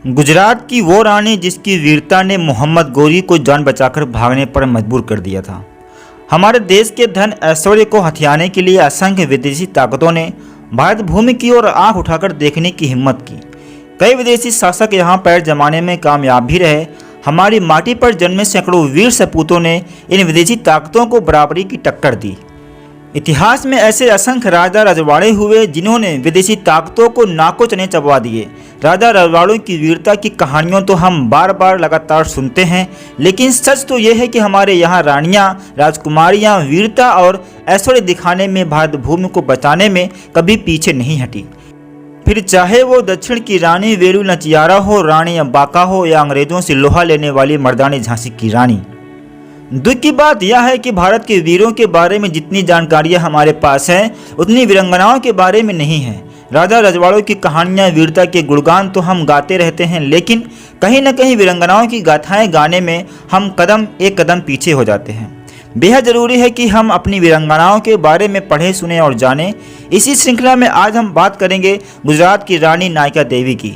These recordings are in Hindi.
गुजरात की वो रानी जिसकी वीरता ने मोहम्मद गोरी को जान बचाकर भागने पर मजबूर कर दिया था। हमारे देश के धन ऐश्वर्य को हथियाने के लिए असंख्य विदेशी ताकतों ने भारत भूमि की ओर आंख उठाकर देखने की हिम्मत की। कई विदेशी शासक यहाँ पैर जमाने में कामयाब भी रहे। हमारी माटी पर जन्मे सैकड़ों वीर सपूतों ने इन विदेशी ताकतों को बराबरी की टक्कर दी। इतिहास में ऐसे असंख्य राजा रजवाड़े हुए जिन्होंने विदेशी ताकतों को नाको चने चबवा दिए। राजा रजवाड़ों की वीरता की कहानियों तो हम बार बार लगातार सुनते हैं, लेकिन सच तो यह है कि हमारे यहाँ रानियाँ राजकुमारियाँ वीरता और ऐश्वर्य दिखाने में, भारत भूमि को बचाने में कभी पीछे नहीं हटी। फिर चाहे वो दक्षिण की रानी वेलु नाचियार हो, रानी अम्बाका हो, या अंग्रेजों से लोहा लेने वाली मर्दानी झांसी की रानी। दुख की बात यह है कि भारत के वीरों के बारे में जितनी जानकारियां हमारे पास हैं, उतनी वीरंगनाओं के बारे में नहीं है। राजा रजवाड़ों की कहानियां, वीरता के गुणगान तो हम गाते रहते हैं, लेकिन कहीं न कहीं वीरंगनाओं की गाथाएं गाने में हम एक कदम पीछे हो जाते हैं। बेहद ज़रूरी है कि हम अपनी वीरंगनाओं के बारे में पढ़ें, सुने और जानें। इसी श्रृंखला में आज हम बात करेंगे गुजरात की रानी नायका देवी की।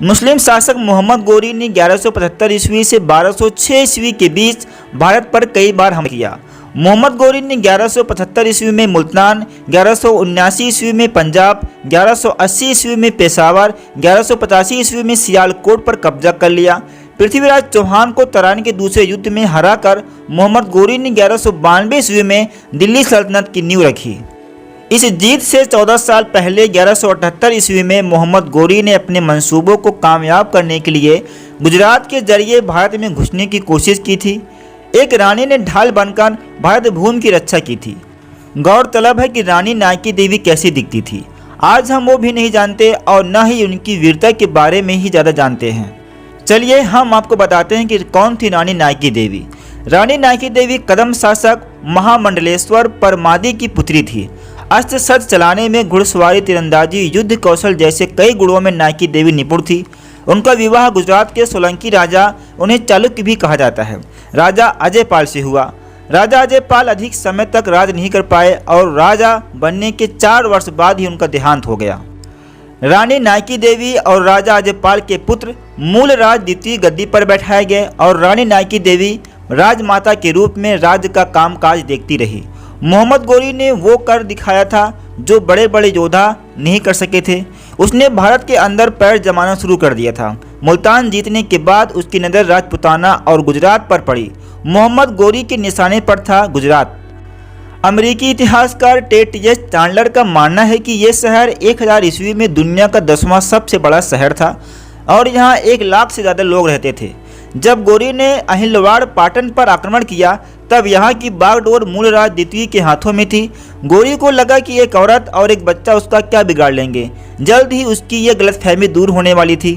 मुस्लिम शासक मोहम्मद गोरी ने 1175 ईस्वी से 1206 ईस्वी के बीच भारत पर कई बार हमला किया। मोहम्मद गोरी ने 1175 ईस्वी में मुल्तान, 1179 ईस्वी में पंजाब, 1180 ईस्वी में पेशावर, 1185 ईस्वी में सियालकोट पर कब्जा कर लिया। पृथ्वीराज चौहान को तराइन के दूसरे युद्ध में हराकर मोहम्मद गोरी ने 1192 ईस्वी में दिल्ली सल्तनत की नींव रखी। इस जीत से 14 साल पहले 1178 ईस्वी में मोहम्मद गोरी ने अपने मंसूबों को कामयाब करने के लिए गुजरात के जरिए भारत में घुसने की कोशिश की थी। एक रानी ने ढाल बनकर भारत भूमि की रक्षा की थी। गौरतलब है कि रानी नायकी देवी कैसी दिखती थी, आज हम वो भी नहीं जानते और न ही उनकी वीरता के बारे में ही ज़्यादा जानते हैं। चलिए हम आपको बताते हैं कि कौन थी रानी नायकी देवी। रानी नायकी देवी कदम शासक महामंडलेश्वर परमादी की पुत्री थी। अस्त्र शस्त्र चलाने में, घुड़सवारी, तीरंदाजी, युद्ध कौशल जैसे कई गुणों में नायकी देवी निपुण थी। उनका विवाह गुजरात के सोलंकी राजा, उन्हें चालुक्य भी कहा जाता है, राजा अजयपाल से हुआ। राजा अजयपाल अधिक समय तक राज नहीं कर पाए और राजा बनने के 4 वर्ष बाद ही उनका देहांत हो गया। रानी नायकी देवी और राजा अजयपाल के पुत्र मूलराज द्वितीय गद्दी पर बैठाए गए और रानी नायकी देवी राजमाता के रूप में राज्य का कामकाज देखती रही। मोहम्मद गोरी ने वो कर दिखाया था जो बड़े बड़े योद्धा नहीं कर सके थे। उसने भारत के अंदर पैर जमाना शुरू कर दिया था। मुल्तान जीतने के बाद उसकी नज़र राजपुताना और गुजरात पर पड़ी। मोहम्मद गोरी के निशाने पर था गुजरात। अमेरिकी इतिहासकार टेट एच चांडलर का मानना है कि यह शहर 1000 ईस्वी में दुनिया का 10वां सबसे बड़ा शहर था और यहाँ 1 लाख से ज़्यादा लोग रहते थे। जब गोरी ने अहिलवाड़ पाटन पर आक्रमण किया तब यहाँ की बागडोर मूलराज द्वितीय के हाथों में थी। गोरी को लगा कि एक औरत और एक बच्चा उसका क्या बिगाड़ लेंगे। जल्द ही उसकी यह गलतफहमी दूर होने वाली थी।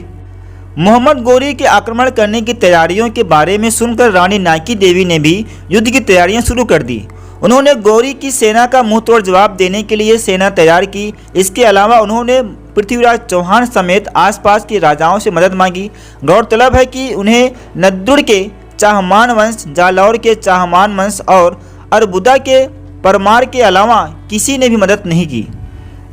मोहम्मद गोरी के आक्रमण करने की तैयारियों के बारे में सुनकर रानी नायकी देवी ने भी युद्ध की तैयारियां शुरू कर दी। उन्होंने गोरी की सेना का मुंहतोड़ जवाब देने के लिए सेना तैयार की। इसके अलावा उन्होंने पृथ्वीराज चौहान समेत आसपास के राजाओं से मदद मांगी। गौरतलब है कि उन्हें नद्दुड़ के चाहमान वंश, जालौर के चाहमान वंश और अरबुदा के परमार के अलावा किसी ने भी मदद नहीं की।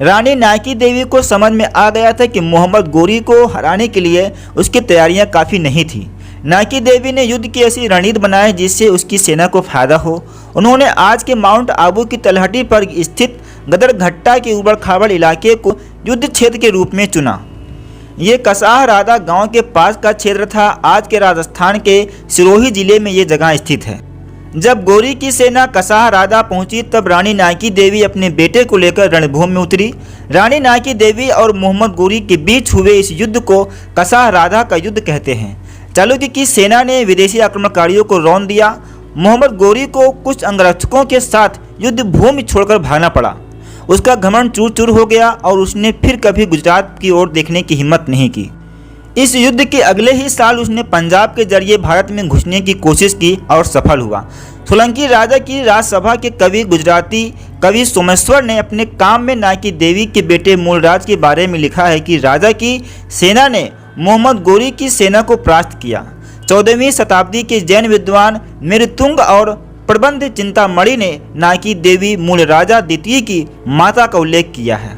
रानी नायकी देवी को समझ में आ गया था कि मोहम्मद गोरी को हराने के लिए उसकी तैयारियां काफ़ी नहीं थी। नायकी देवी ने युद्ध की ऐसी रणनीति बनाई जिससे उसकी सेना को फायदा हो। उन्होंने आज के माउंट आबू की तलहटी पर स्थित गदरघट्टा के उबड़ खाबड़ इलाके को युद्ध क्षेत्र के रूप में चुना। ये कसाह राधा गांव के पास का क्षेत्र था। आज के राजस्थान के सिरोही जिले में ये जगह स्थित है। जब गोरी की सेना कसाह राधा पहुंची तब रानी नायकी देवी अपने बेटे को लेकर रणभूमि में उतरी। रानी नायकी देवी और मोहम्मद गोरी के बीच हुए इस युद्ध को कसाह राधा का युद्ध कहते हैं। चालुक्य की सेना ने विदेशी आक्रमणकारियों को रौंद दिया। मोहम्मद गोरी को कुछ अंगरक्षकों के साथ युद्ध भूमि छोड़कर भागना पड़ा। उसका घमंड चूर चूर हो गया और उसने फिर कभी गुजरात की ओर देखने की हिम्मत नहीं की। इस युद्ध के अगले ही साल उसने पंजाब के जरिए भारत में घुसने की कोशिश की और सफल हुआ। सोलंकी राजा की राजसभा के कवि गुजराती कवि सोमेश्वर ने अपने काम में नायकी देवी के बेटे मूलराज के बारे में लिखा है कि राजा की सेना ने मोहम्मद गोरी की सेना को परास्त किया। 14वीं शताब्दी के जैन विद्वान मेरुतुंग और प्रबंध चिंतामणि ने नायकी देवी मूल राजा द्वितीय की माता का उल्लेख किया है।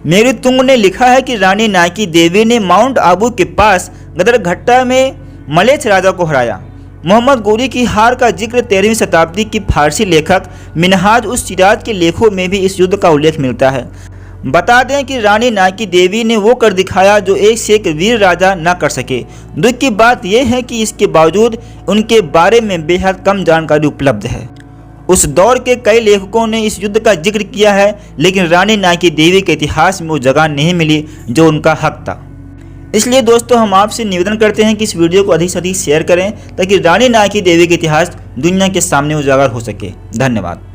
मेरुतुंग ने लिखा है कि रानी नायकी देवी ने माउंट आबू के पास गदरघट्टा में मलेच्छ राजा को हराया। मोहम्मद गोरी की हार का जिक्र 13वीं शताब्दी की फारसी लेखक मिनहाज उस सिराज के लेखों में भी इस युद्ध का उल्लेख मिलता है। बता दें कि रानी नायकी देवी ने वो कर दिखाया जो एक से एक वीर राजा न कर सके। दुख की बात यह है कि इसके बावजूद उनके बारे में बेहद कम जानकारी उपलब्ध है। उस दौर के कई लेखकों ने इस युद्ध का जिक्र किया है, लेकिन रानी नायकी देवी के इतिहास में वो जगह नहीं मिली जो उनका हक था। इसलिए दोस्तों, हम आपसे निवेदन करते हैं कि इस वीडियो को अधिक से अधिक शेयर करें ताकि रानी नायकी देवी का इतिहास दुनिया के सामने उजागर हो सके। धन्यवाद।